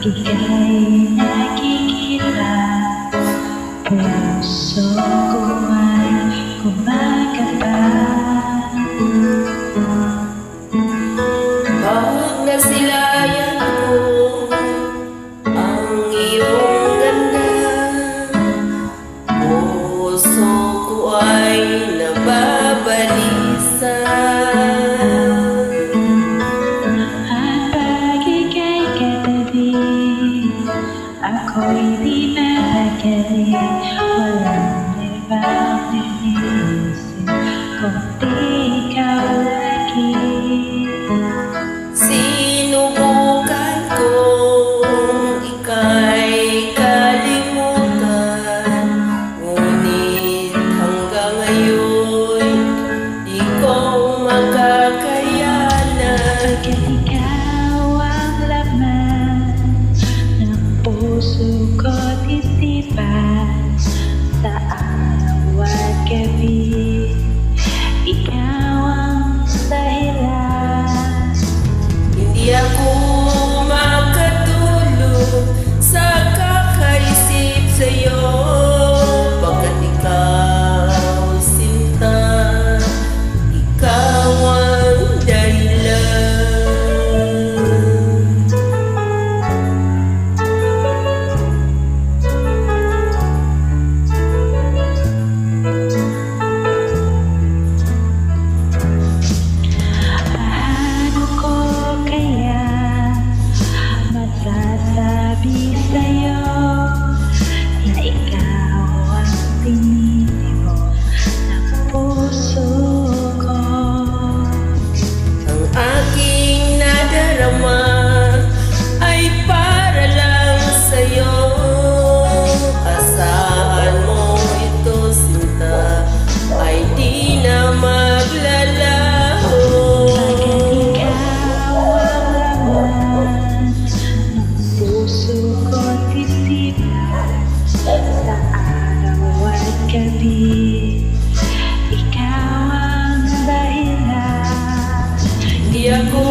ika'y nakikita, puso ko ay kumakaba. Pag nasilayan ko ang iyong ganda, puso ko ay nababalisa. Ako'y di mapagali, walang ibang iniisip kundi ikaw lagi. Sinubukan kong ika'y kalimutan, ngunit hanggang ngayon di ko makakayanan. Pagkat ikaw ang laman ng puso ko't isipan, sa araw at gabi, ikaw ang dahilan. Hindi ako makatulog sa kakaisip sa'yo, pagkat ikaw sinta, ikaw ang dahilan. Paano ko kaya masasabi sa'yo na ikaw ang tinitimo ng puso ko? Ang aking nadarama ay para lang sa'yo. Asahan mo ito, sinta, ay di na maglalaho. Pagkat ikaw ang laman ng puso ko't isipan, sa araw at gabi, ikaw ang dahilan. Di ako